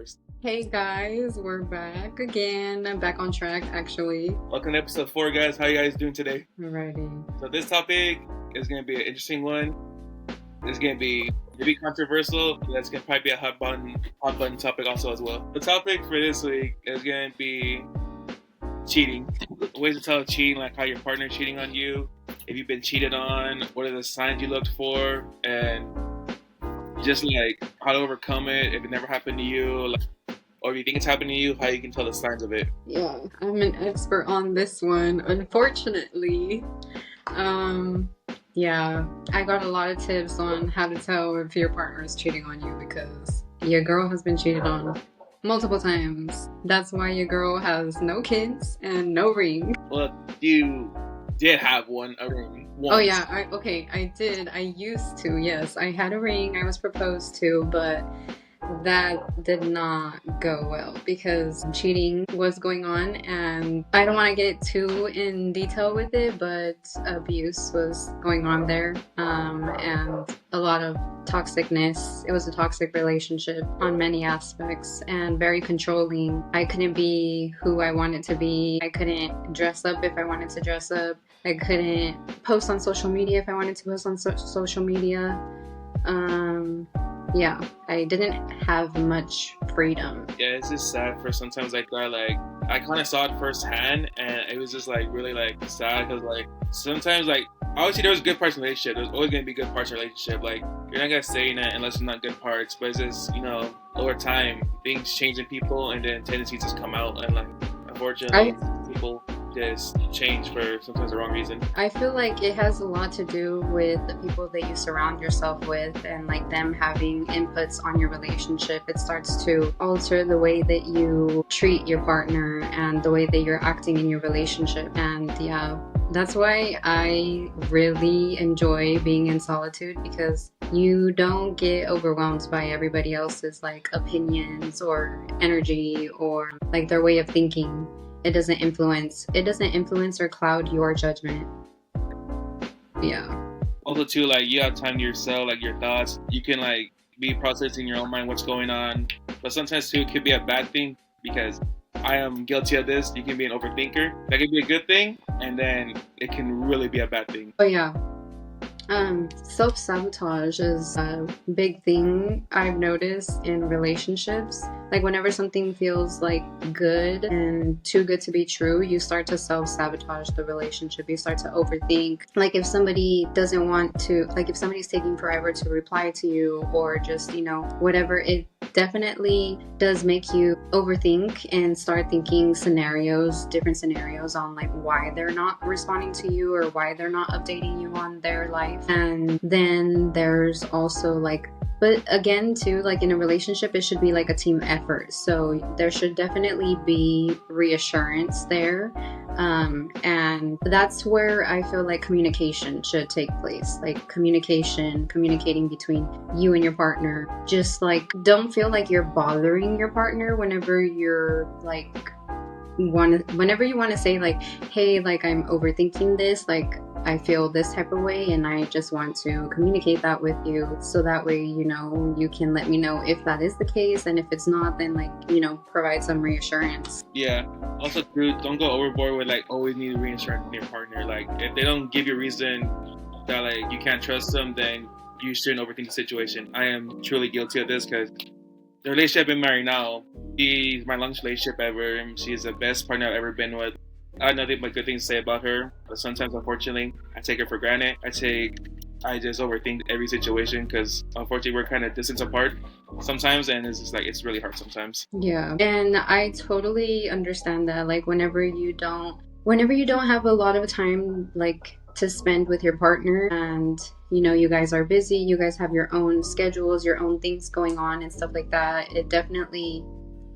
first. Hey guys, we're back again. I'm back on track actually. Welcome to episode 4, guys. How you guys doing today? Alrighty. So this topic is going to be an interesting one. It's going to be maybe controversial. That's going to probably be a hot button topic also as well. The topic for this week is going to be cheating. Ways to tell cheating, like how your partner cheating on you. If you've been cheated on, what are the signs you looked for, and just like how to overcome it if it never happened to you, like, or if you think it's happened to you, how you can tell the signs of it. Yeah, I'm an expert on this one, unfortunately. Yeah, I got a lot of tips on how to tell if your partner is cheating on you because your girl has been cheated on multiple times. That's why your girl has no kids and no ring. Well, you did have a ring. Once. Oh yeah, I did. I used to, yes. I had a ring, I was proposed to, but that did not go well because cheating was going on, and I don't want to get too in detail with it, but abuse was going on there, and a lot of toxicness. It was a toxic relationship on many aspects and very controlling. I couldn't be who I wanted to be. I couldn't dress up if I wanted to dress up. I couldn't post on social media if I wanted to post on social media. Yeah, I didn't have much freedom. Yeah, it's just sad for sometimes like that. Like I kind of saw it firsthand, and it was just like really like sad because like sometimes like obviously there was good parts in the relationship. There's always gonna be good parts in the relationship. Like you're not gonna say that unless there's not good parts. But it's just over time things change in people, and then tendencies just come out, and like unfortunately people just change for sometimes the wrong reason. I feel like it has a lot to do with the people that you surround yourself with and like them having inputs on your relationship. It starts to alter the way that you treat your partner and the way that you're acting in your relationship. And yeah, that's why I really enjoy being in solitude, because you don't get overwhelmed by everybody else's like opinions or energy or like their way of thinking. It doesn't influence or cloud your judgment. Yeah. Also too, like you have time to yourself, like your thoughts. You can like be processing your own mind what's going on. But sometimes too it could be a bad thing, because I am guilty of this. You can be an overthinker. That could be a good thing, and then it can really be a bad thing. Oh yeah. Self-sabotage is a big thing I've noticed in relationships. Like whenever something feels like good and too good to be true, you start to self-sabotage the relationship. You start to overthink. Like if somebody doesn't want to, like if somebody's taking forever to reply to you, or just, whatever, it definitely does make you overthink and start thinking different scenarios on like why they're not responding to you or why they're not updating you on their life. And then there's also like, but again too, like in a relationship it should be like a team effort, so there should definitely be reassurance there, and that's where I feel like communication should take place. Like communicating between you and your partner. Just like don't feel like you're bothering your partner whenever you're like whenever you want to say like, hey, like I'm overthinking this, like I feel this type of way and I just want to communicate that with you, so that way you can let me know if that is the case, and if it's not, then like provide some reassurance. Yeah. Also too, don't go overboard with like always need reassurance from your partner. Like if they don't give you a reason that like you can't trust them, then you shouldn't overthink the situation. I am truly guilty of this because the relationship I've been married now, she's my longest relationship ever, and she's the best partner I've ever been with. I have nothing but good things to say about her, but sometimes, unfortunately, I take her for granted. I just overthink every situation because, unfortunately, we're kind of distance apart sometimes, and it's just like, it's really hard sometimes. Yeah, and I totally understand that. Like, whenever you don't have a lot of time, like, to spend with your partner, and, you guys are busy, you guys have your own schedules, your own things going on and stuff like that,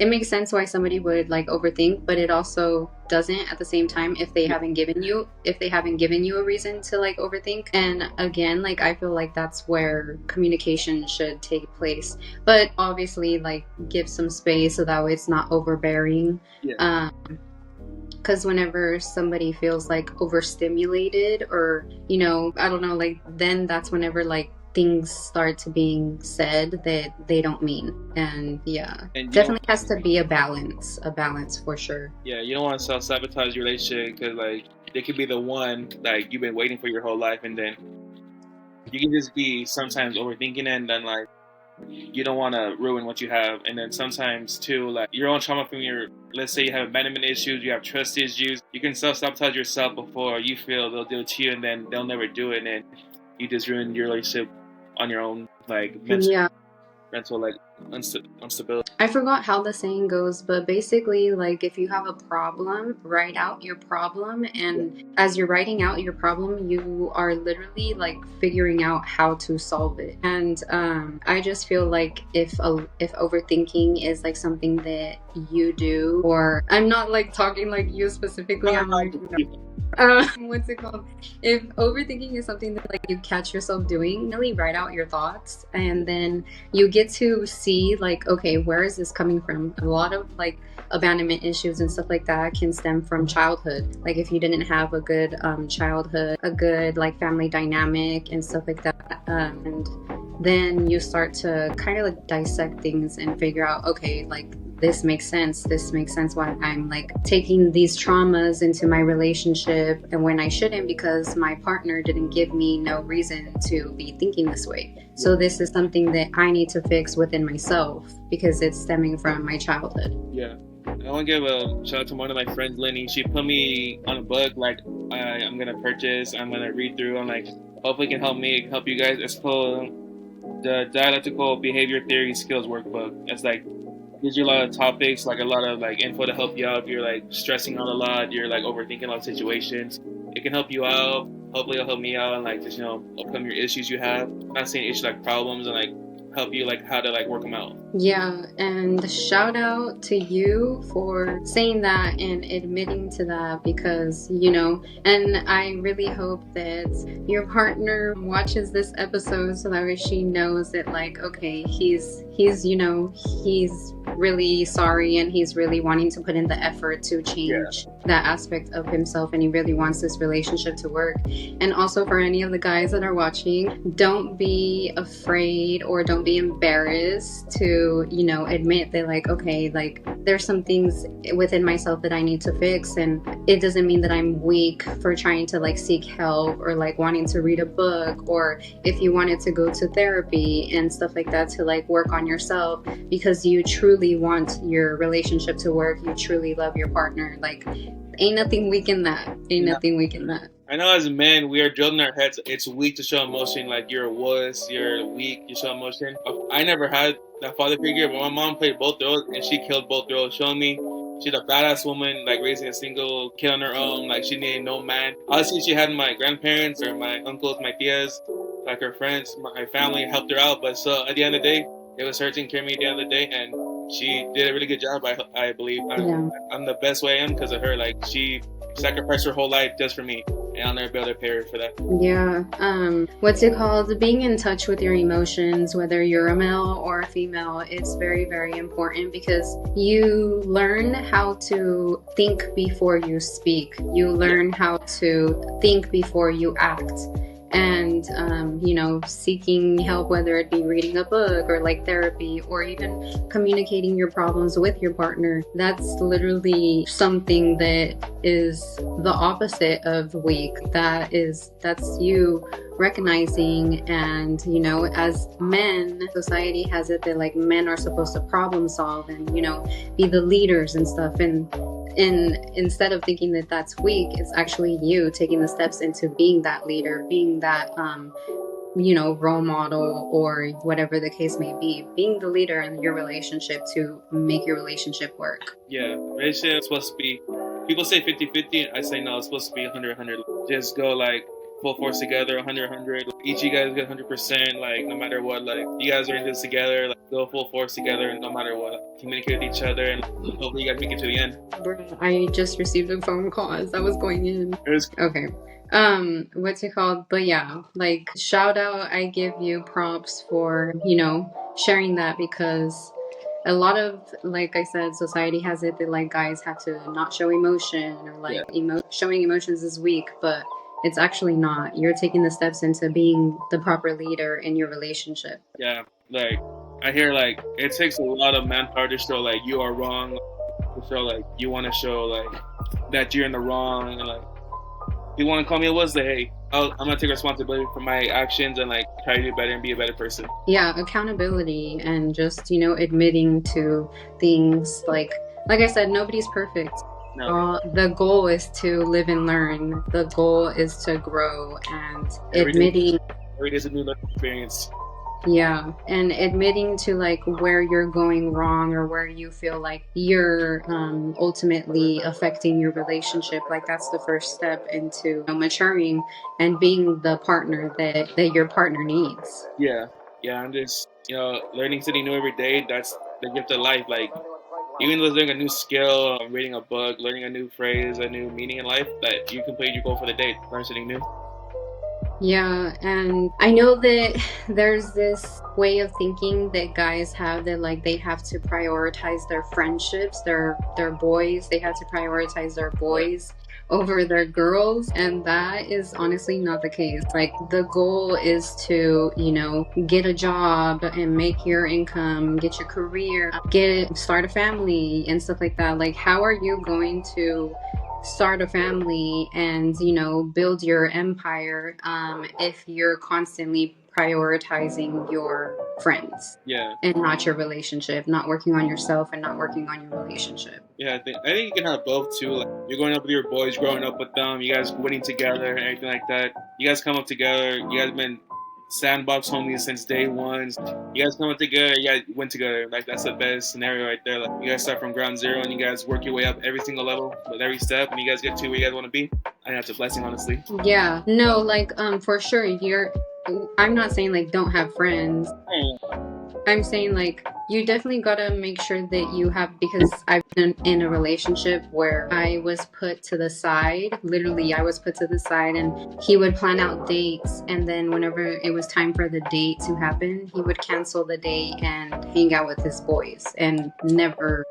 it makes sense why somebody would like overthink, but it also doesn't at the same time if they haven't given you a reason to like overthink. And again, like I feel like that's where communication should take place, but obviously like give some space so that way it's not overbearing. Yeah. Because whenever somebody feels like overstimulated or I don't know, like then that's whenever like things start to being said that they don't mean. And And definitely has to be a balance for sure. you don't want to self sabotage your relationship because like they could be the one like you've been waiting for your whole life, and then you can just be sometimes overthinking it, and then like you don't want to ruin what you have. And then sometimes too, like your own trauma from your, let's say you have abandonment issues, you have trust issues, you can self sabotage yourself before you feel they'll do it to you, and then they'll never do it, and you just ruin your relationship on your own, like mental like instability. I forgot how the saying goes, but basically, like, if you have a problem, write out your problem. And as you're writing out your problem, you are literally like figuring out how to solve it. And I just feel like if overthinking is like something that you do, or I'm not like talking like you specifically, I'm like, what's it called? If overthinking is something that like you catch yourself doing, really write out your thoughts, and then you get to see like, okay, where is this coming from? A lot of like abandonment issues and stuff like that can stem from childhood. Like if you didn't have a good childhood, a good like family dynamic and stuff like that, and then you start to kind of like dissect things and figure out, okay, like this makes sense why I'm like taking these traumas into my relationship, and when I shouldn't, because my partner didn't give me no reason to be thinking this way. So this is something that I need to fix within myself because it's stemming from my childhood. I want to give a shout out to one of my friends, Lenny. She put me on a book like I'm gonna purchase, I'm gonna read through, I'm like, hopefully it can help me, help you guys. It's called the Dialectical Behavior Theory Skills Workbook. It's like gives you a lot of topics, like a lot of like info to help you out. If you're like stressing out a lot, you're like overthinking a lot of situations, it can help you out. Hopefully it'll help me out and like just overcome your issues you have. I'm not saying issues like problems, and like help you like how to like work them out. Yeah, and shout out to you for saying that and admitting to that, because and I really hope that your partner watches this episode so that way she knows that like, okay, he's really sorry and he's really wanting to put in the effort to change that aspect of himself, and he really wants this relationship to work. And also for any of the guys that are watching, don't be afraid or don't be embarrassed to admit that like, okay, like there's some things within myself that I need to fix, and it doesn't mean that I'm weak for trying to like seek help or like wanting to read a book, or if you wanted to go to therapy and stuff like that to like work on yourself because you truly want your relationship to work, you truly love your partner. Like ain't nothing weak in that. Nothing weak in that. I know as men, we are drilled in our heads, it's weak to show emotion, like you're a wuss, you're weak, you show emotion. I never had that father figure, but my mom played both roles, and she killed both roles, showing me she's a badass woman, like raising a single kid on her own, like she needed no man. Obviously, she had my grandparents or my uncles, my tias, like her friends, my family helped her out, but so at the end of the day, it was her taking care of me at the end of the day, and she did a really good job, I believe. I'm the best way I am because of her. Like, she sacrificed her whole life just for me, and I'll never be able to pay her for that. Yeah. What's it called? Being in touch with your emotions, whether you're a male or a female, it's very, very important because you learn how to think before you speak. You learn how to think before you act. And seeking help, whether it be reading a book or like therapy or even communicating your problems with your partner, that's literally something that is the opposite of weak. That's you recognizing, and as men, society has it that like men are supposed to problem solve and be the leaders and stuff, and instead of thinking that that's weak, it's actually you taking the steps into being that leader, being that role model, or whatever the case may be, being the leader in your relationship to make your relationship work. Yeah, relationship is supposed to be, people say 50-50, I say no, it's supposed to be 100-100. Just go like full force together, 100-100. Each of you guys get 100%, like no matter what. Like you guys are in this together, like go full force together, no matter what. Communicate with each other, and hopefully you guys make it to the end. Bro, I just received a phone call as I was going in. Okay. What's it called? But yeah, like shout out, I give you props for, sharing that, because a lot of, like I said, society has it that like guys have to not show emotion, or like showing emotions is weak, but it's actually not. You're taking the steps into being the proper leader in your relationship. Yeah, like I hear like it takes a lot of manpower to show like you are wrong, to show like you want to show like that you're in the wrong, and like you want to call me a Wednesday, hey, I'm gonna take responsibility for my actions and like try to do better and be a better person. Yeah, accountability and just, admitting to things like I said, nobody's perfect. No, The goal is to live and learn. The goal is to grow, and every admitting, day is a new learning experience. yeah, and admitting to like where you're going wrong or where you feel like you're ultimately affecting your relationship. Like that's the first step into maturing and being the partner that your partner needs. Yeah, I'm just learning something new every day. That's the gift of life. Like even though learning a new skill, reading a book, learning a new phrase, a new meaning in life, that you complete your goal for the day, learn something new. Yeah, and I know that there's this way of thinking that guys have that like they have to prioritize their friendships, their boys, they have to prioritize their boys over their girls, and that is honestly not the case. Like the goal is to, get a job and make your income, get your career, start a family and stuff like that. Like how are you going to start a family and build your empire if you're constantly prioritizing your friends and not your relationship, not working on yourself and not working on your relationship? I think you can have both too. Like you're growing up with your boys, growing up with them, you guys winning together and everything like that. You guys come up together, you guys been sandbox homies since day one. You guys come up together, you guys went together. Like that's the best scenario right there. Like you guys start from ground zero and you guys work your way up every single level with every step, and you guys get to where you guys want to be. I think that's a blessing, honestly. Yeah, no, like for sure. I'm not saying like don't have friends. I'm saying like you definitely gotta make sure that you have, because I've been in a relationship where I was put to the side. Literally, I was put to the side, and he would plan out dates, and then whenever it was time for the date to happen, he would cancel the date and hang out with his boys, and never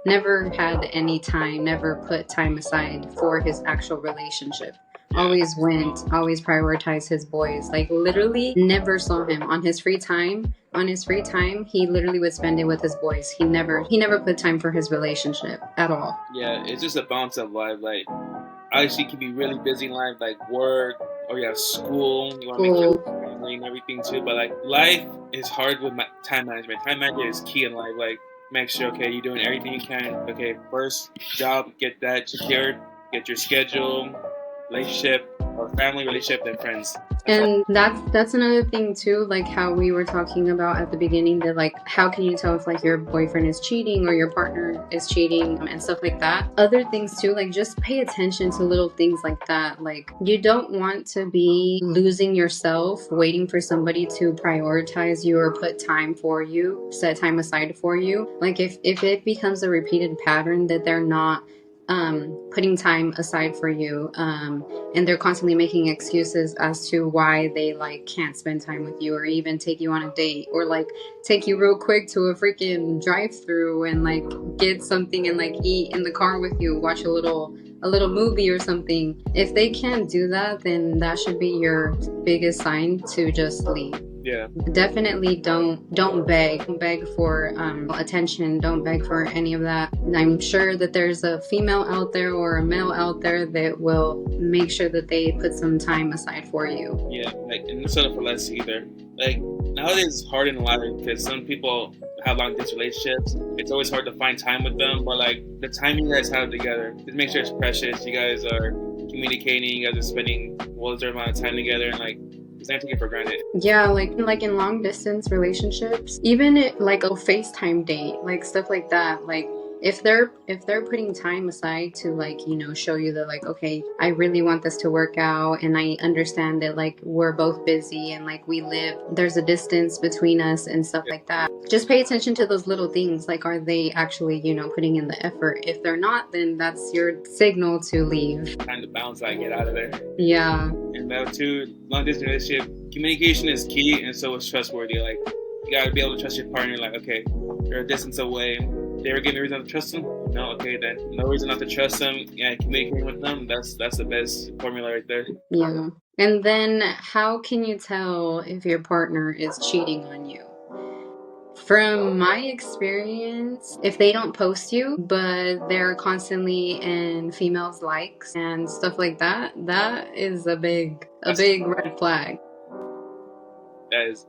had any time, never put time aside for his actual relationship. Always prioritized his boys. Like literally never saw him on his free time. He literally would spend it with his boys. He never put time for his relationship at all. Yeah, it's just a balance of life. Like obviously you can be really busy in life, like work, or you have school, you want to make sure family and everything too. But like life is hard with time management. Time management is key in life. Like make sure, okay, you're doing everything you can. Okay, first job, get that secured, get your schedule, relationship, or family, relationship, then friends. And that's another thing too, like how we were talking about at the beginning, that like how can you tell if like your boyfriend is cheating or your partner is cheating and stuff like that. Other things too, like just pay attention to little things like that. Like you don't want to be losing yourself waiting for somebody to prioritize you or put time for you, set time aside for you. Like if it becomes a repeated pattern that they're not putting time aside for you, and they're constantly making excuses as to why they like can't spend time with you or even take you on a date or like take you real quick to a freaking drive-through and like get something and like eat in the car with you, watch a little movie or something. If they can't do that, then that should be your biggest sign to just leave. Yeah. Definitely don't beg. Don't beg for attention. Don't beg for any of that. I'm sure that there's a female out there or a male out there that will make sure that they put some time aside for you. Yeah, like and not settle for less either. Like nowadays it's hard in life because some people have long distance relationships. It's always hard to find time with them, but like the time you guys have together, just make sure it's precious. You guys are communicating. You guys are spending well-deserved amount of time together, and like just don't take it for granted. Yeah, like in long distance relationships, even like a FaceTime date, like stuff like that. Like if they're putting time aside to like show you that like, okay, I really want this to work out, and I understand that like we're both busy and like there's a distance between us and stuff like that. Just pay attention to those little things. Like, are they actually putting in the effort? If they're not, then that's your signal to leave. Time to bounce out and get out of there. Yeah. And that too, long distance relationship, communication is key, and so is trustworthy. Like you gotta be able to trust your partner. Like, okay, they're a distance away. They ever give me a reason to trust them? No, okay, then no reason not to trust them. Yeah, communicating with them, that's the best formula right there. Yeah. And then how can you tell if your partner is cheating on you? From my experience, if they don't post you, but they're constantly in females' likes and stuff like that, that is a big red flag. That is,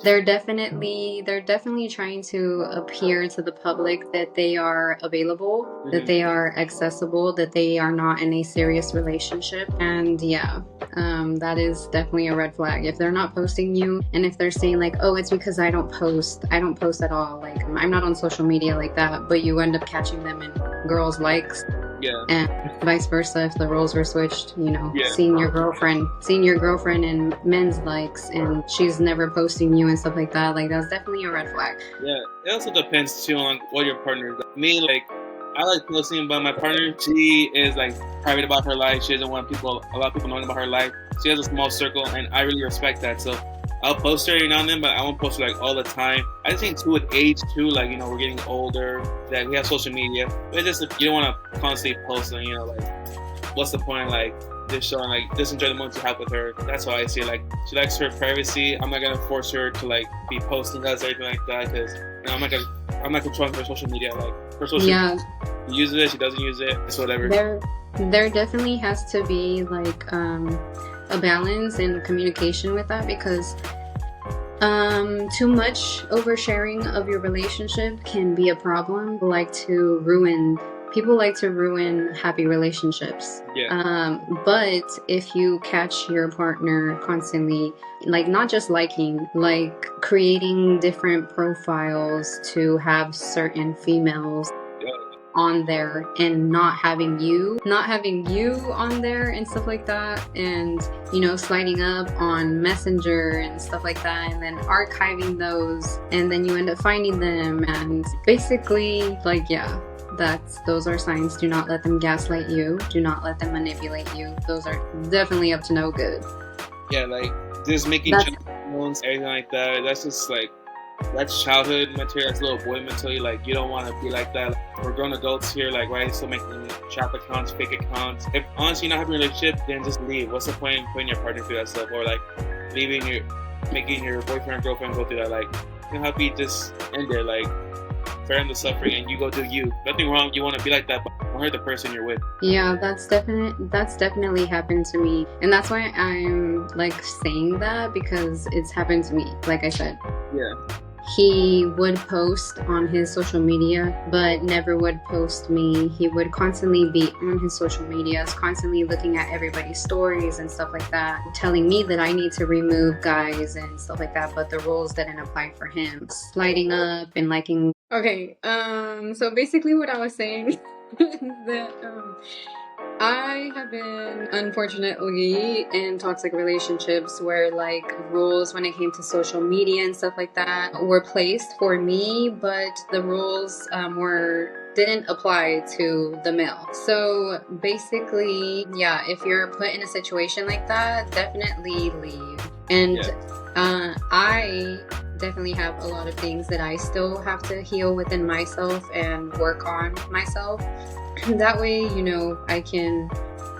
They're definitely trying to appear to the public that they are available, that they are accessible, that they are not in a serious relationship. And yeah, that is definitely a red flag. If they're not posting you, and if they're saying like, oh, it's because I don't post at all, like I'm not on social media like that, but you end up catching them in girls' likes. yeah. And vice versa, if the roles were switched, you know, seeing your girlfriend in men's likes and she's never posting you and stuff like that, like that's definitely a red flag. Yeah, it also depends too on what your partner does. Me, like, I like posting about my partner. She is like private about her life. She doesn't want a lot of people knowing about her life. She has a small circle, and I really respect that. So I'll post her every now and then, but I won't post her like all the time. I just think too with age too, like, you know, we're getting older, that we have social media. But it's just, you don't want to constantly post and, you know, like, what's the point? Like, just showing, like, just enjoy the moment you have with her. That's how I see it. Like, she likes her privacy. I'm not gonna force her to like be posting us or anything like that, because, you know, I'm not controlling her social media. Like, her social media, she uses it, she doesn't use it, it's whatever. There definitely has to be like a balance and communication with that, because too much oversharing of your relationship can be a problem. People like to ruin happy relationships. Yeah. But if you catch your partner constantly, like not just liking, like creating different profiles to have certain females on there and not having you on there and stuff like that, and you know, sliding up on Messenger and stuff like that, and then archiving those, and then you end up finding them, and basically, like, yeah, those are signs. Do not let them gaslight you. Do not let them manipulate you. Those are definitely up to no good. Yeah, like just making moves, everything like that. That's just like, that's childhood material. That's little boy mentality. Like, you don't want to be like that. Like, we're grown adults here. Like, why are you still making trap accounts, fake accounts? If honestly you're not having a relationship, then just leave. What's the point in putting your partner through that stuff, or like making your boyfriend or girlfriend go through that? Like, you know, how you just end it. Like, spare them the suffering and you go do you. Nothing wrong. You want to be like that, but don't hurt the person you're with. Yeah, that's definitely happened to me, and that's why I'm like saying that, because it's happened to me. Like I said. Yeah. He would post on his social media, but never would post me. He would constantly be on his social medias, constantly looking at everybody's stories and stuff like that, telling me that I need to remove guys and stuff like that, but the rules didn't apply for him. Sliding up and liking. Okay, so basically what I was saying is that I have been, unfortunately, in toxic relationships where, like, rules when it came to social media and stuff like that were placed for me, but the rules didn't apply to the male. So basically, yeah, if you're put in a situation like that, definitely leave. And I definitely have a lot of things that I still have to heal within myself and work on myself. That way, you know, I can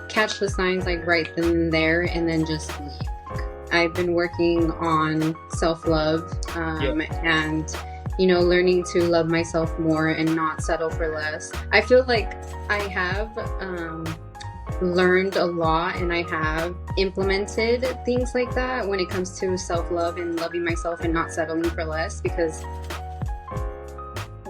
catch the signs like right then and there, and then just leave. I've been working on self-love and, you know, learning to love myself more and not settle for less. I feel like I have learned a lot, and I have implemented things like that when it comes to self-love and loving myself and not settling for less, because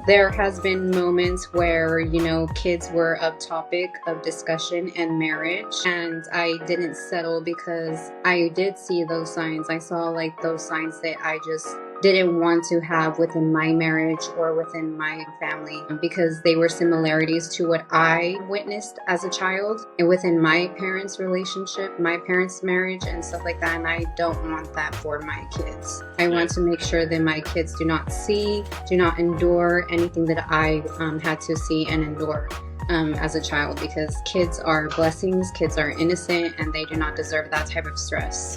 there has been moments where, you know, kids were a topic of discussion and marriage, and I didn't settle because I did see those signs. I saw like those signs that I just didn't want to have within my marriage or within my family, because they were similarities to what I witnessed as a child and within my parents' relationship, my parents' marriage and stuff like that, and I don't want that for my kids. I want to make sure that my kids do not endure anything that I had to see and endure as a child, because kids are blessings, kids are innocent, and they do not deserve that type of stress.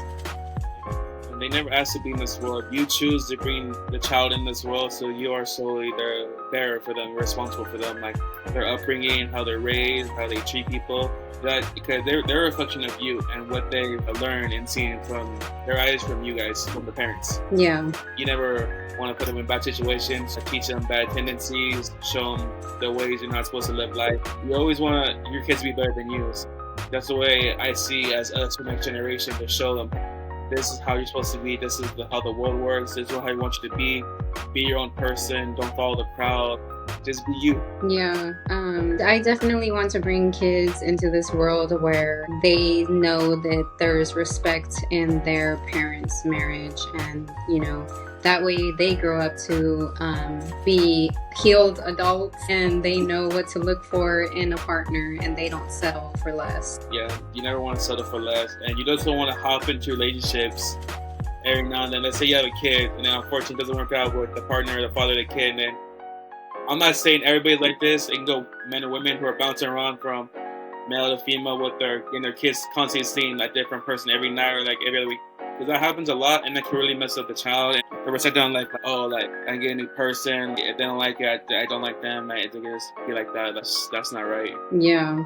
They never asked to be in this world. You choose to bring the child in this world, so you are solely the bearer for them, responsible for them, like their upbringing, how they're raised, how they treat people. That because they're a reflection of you and what they've learned and seen from their eyes, from you guys, from the parents. Yeah. You never want to put them in bad situations, teach them bad tendencies, show them the ways you're not supposed to live life. You always want your kids to be better than you. That's the way I see as us for next generation, to show them this is how you're supposed to be, this is how the world works, this is how I want you to be your own person, don't follow the crowd, just be you. Yeah, I definitely want to bring kids into this world where they know that there's respect in their parents' marriage, and that way they grow up to be healed adults, and they know what to look for in a partner, and they don't settle for less. Yeah, you never want to settle for less, and you just don't want to hop into relationships every now and then. Let's say you have a kid, and then unfortunately it doesn't work out with the partner, the father of the kid, and then I'm not saying everybody's like this. It can go men or women who are bouncing around from male to female with their kids constantly seeing a different person every night or like every other week. Because that happens a lot, and that can really mess up the child. And they set down like, oh, like I get a new person, if they don't like it, I don't like them. I just be like that. That's not right. Yeah.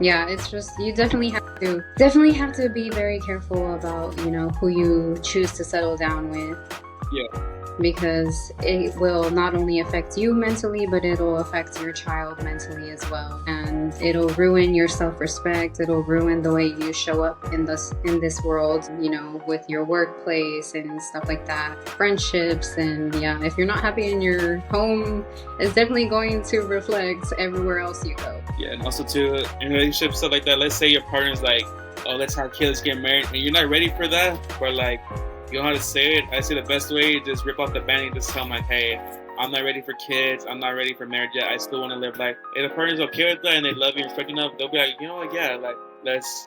Yeah, it's just you definitely have to be very careful about who you choose to settle down with. Yeah. Because it will not only affect you mentally, but it'll affect your child mentally as well, and it'll ruin your self-respect. It'll ruin the way you show up in this world, with your workplace and stuff like that, friendships, and yeah, if you're not happy in your home, it's definitely going to reflect everywhere else you go. Yeah, and also too, in relationships, stuff like that. Let's say your partner's like, oh, let's have kids, get married, and you're not ready for that, but like, you know how to say it? I say the best way, just rip off the band-aid, just tell them like, hey, I'm not ready for kids, I'm not ready for marriage yet, I still want to live life. If the partner's okay with that and they love you and respect enough, they'll be like, yeah, like, let's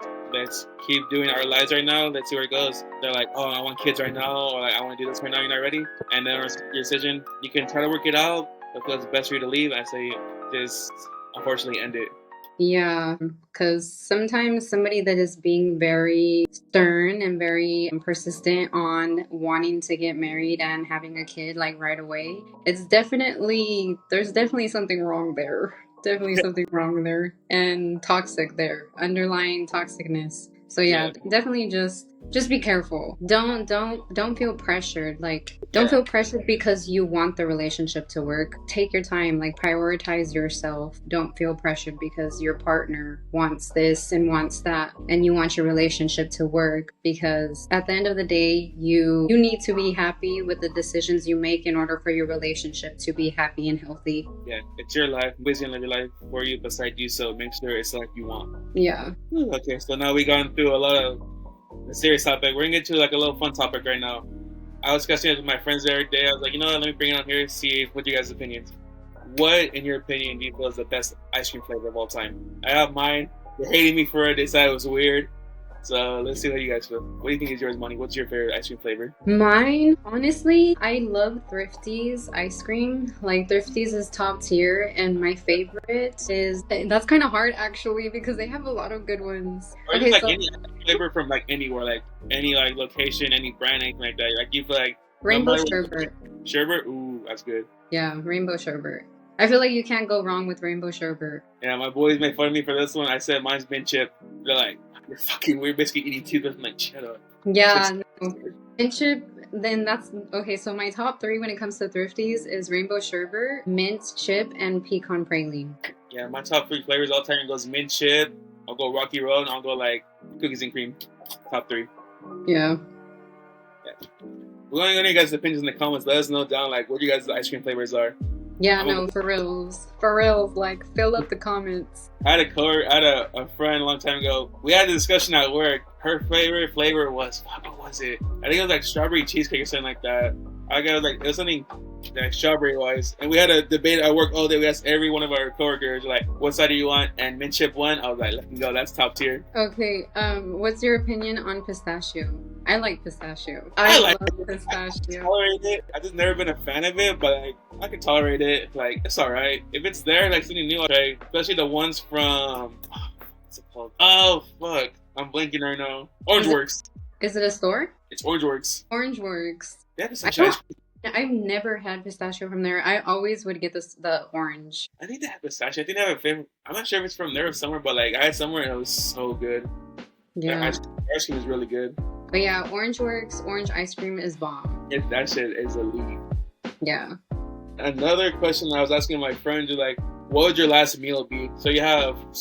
keep doing our lives right now, let's see where it goes. They're like, oh, I want kids right now, or like, I want to do this right now, you're not ready? And then your decision, you can try to work it out, but if it's best for you to leave, I say just unfortunately end it. Yeah, because sometimes somebody that is being very stern and very persistent on wanting to get married and having a kid like right away, there's definitely something wrong there. Definitely something wrong there, and toxic there, underlying toxicness. So yeah, definitely just be careful. Don't feel pressured. Like, don't feel pressured because you want the relationship to work. Take your time, like prioritize yourself. Don't feel pressured because your partner wants this and wants that, and you want your relationship to work, because at the end of the day, you need to be happy with the decisions you make in order for your relationship to be happy and healthy. Yeah, it's your life. Nobody's gonna live your life for you beside you, so make sure it's like you want. Yeah. Okay, so now we've gone through a lot of a serious topic. We're gonna get to like a little fun topic right now. I was discussing it with my friends the other day. I was like, let me bring it on here, see what you guys' opinions. What, in your opinion, do you feel is the best ice cream flavor of all time? I have mine. They're hating me for it. They said it was weird. So let's see what you guys feel. What do you think is yours, Moni? What's your favorite ice cream flavor? Mine, honestly, I love Thrifty's ice cream. Like, Thrifty's is top tier, and my favorite is, that's kind of hard actually because they have a lot of good ones. Or just like any flavor from like anywhere, like any like location, any brand, anything like that. Like you feel like rainbow sherbet. Sherbet? Ooh, that's good. Yeah, rainbow sherbet. I feel like you can't go wrong with rainbow sherbet. Yeah, my boys made fun of me for this one. I said mine's mint chip. They're like, you're fucking weird, basically eating toothpaste. I'm like, shut up. Yeah, no. Mint chip, then that's okay. So my top three when it comes to Thrifties is rainbow sherbet, mint chip, and pecan praline. Yeah, my top three flavors all the time goes mint chip, I'll go Rocky Road, and I'll go like cookies and cream. Top three. Yeah. We're going to get you guys' opinions in the comments. Let us know down like what you guys' ice cream flavors are. Yeah, no, for reals, like fill up the comments. I had a friend a long time ago. We had a discussion at work. Her favorite flavor was, what was it? I think it was like strawberry cheesecake or something like that. It was something like strawberry wise. And we had a debate at work all day. We asked every one of our coworkers like, what side do you want? And mint chip won. I was like, let me go. That's top tier. Okay. What's your opinion on pistachio? I like pistachio. I love pistachio. I tolerate it. I've just never been a fan of it, but like, I can tolerate it. Like, it's alright. If it's there, like something new, I'll try. Especially the ones from, what's it called? Oh, fuck. I'm blanking right now. Orange Works. Is it a store? It's Orange Works. Orange Works. They have pistachio ice cream. I've never had pistachio from there. I always would get the orange. I think they have pistachio. I think they have a favorite. I'm not sure if it's from there or somewhere, but like I had somewhere and it was so good. Yeah. Ice cream is really good. But yeah, Orange Works, orange ice cream is bomb. That shit is elite. Yeah. Another question I was asking my friend is like, what would your last meal be? So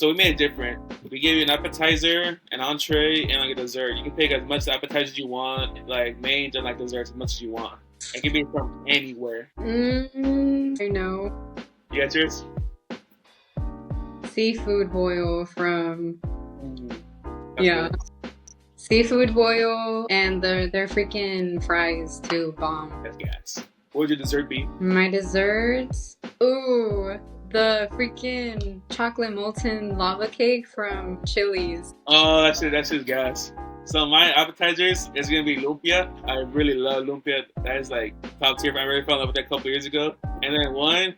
we made it different. We gave you an appetizer, an entree, and like a dessert. You can pick as much appetizers you want, like mains and like desserts as much as you want. It can be from anywhere. I know. You got yours? Seafood boil from... That's yeah. good. Seafood boil and their freaking fries too, bomb. That's gas. What would your dessert be? My desserts? Ooh, the freaking chocolate molten lava cake from Chili's. Oh, that's just gas. So my appetizers is gonna be lumpia. I really love lumpia. That is like top tier. I really fell in love with that a couple years ago. And then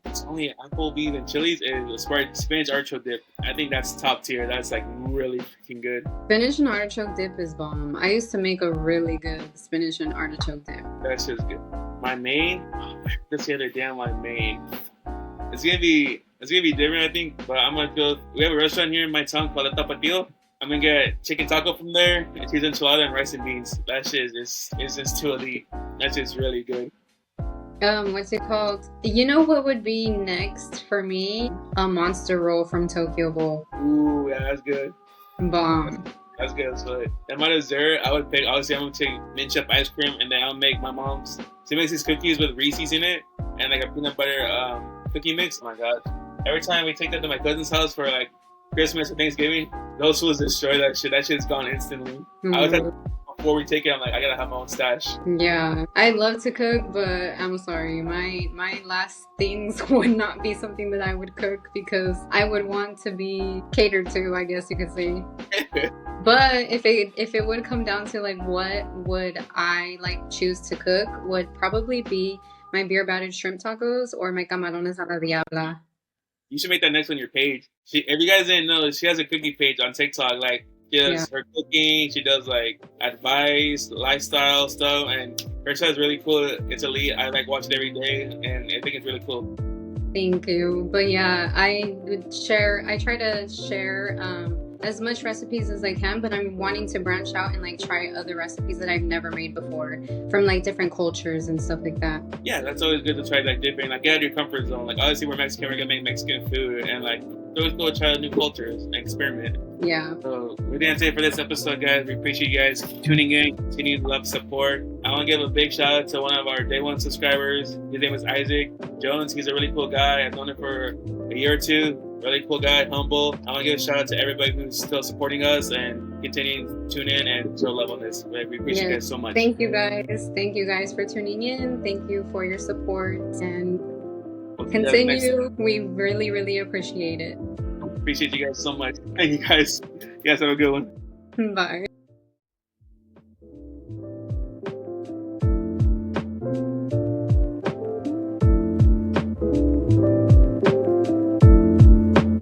it's only at Applebee's and Chili's is a spinach artichoke dip. I think that's top tier. That's like really freaking good. Spinach and artichoke dip is bomb. I used to make a really good spinach and artichoke dip. That's just good. My main, this the other day on my main. It's gonna be different, I think. But I'm gonna go. We have a restaurant here in my town called the Tapatio. I'm gonna get chicken taco from there, and cheese enchilada, and rice and beans. That shit is just too elite. That's just really good. What's it called? You know what would be next for me? A monster roll from Tokyo Bowl. Ooh, yeah, that's good. Bomb. That's good. So, and my dessert, I would pick. Obviously, I'm gonna take mint chip ice cream, and then I'll make my mom's. She makes these cookies with Reese's in it, and like a peanut butter cookie mix. Oh my god! Every time we take that to my cousin's house for like Christmas or Thanksgiving, those fools destroy that shit. That shit's gone instantly. I was like, before we take it, I'm like, I gotta have my own stash. Yeah, I love to cook, but I'm sorry, my last things would not be something that I would cook because I would want to be catered to, I guess you could say. But if it would come down to like what would I like choose to cook, would probably be my beer battered shrimp tacos or my camarones a la diabla. You should make that next on your page. If you guys didn't know, she has a cookie page on TikTok. Like, she does her cooking. She does like advice, lifestyle stuff, and her stuff is really cool. It's elite. I like watch it every day, and I think it's really cool. Thank you. But yeah, I try to share as much recipes as I can, but I'm wanting to branch out and like try other recipes that I've never made before from like different cultures and stuff like that. Yeah, that's always good to try like different, like get out of your comfort zone. Like obviously we're Mexican, we're gonna make Mexican food, and like it's always cool to try new cultures and experiment. Yeah. So we're gonna say for this episode, guys. We appreciate you guys tuning in, continue to love, support. I want to give a big shout out to one of our day one subscribers. His name is Isaac Jones. He's a really cool guy. I've known him for a year or two. Really cool guy, humble. I want to give a shout out to everybody who's still supporting us and continuing to tune in and show love on this. We appreciate you guys so much. Thank you guys. Thank you guys for tuning in. Thank you for your support and continue. We really, really appreciate it. Appreciate you guys so much. Thank you guys. You guys have a good one. Bye.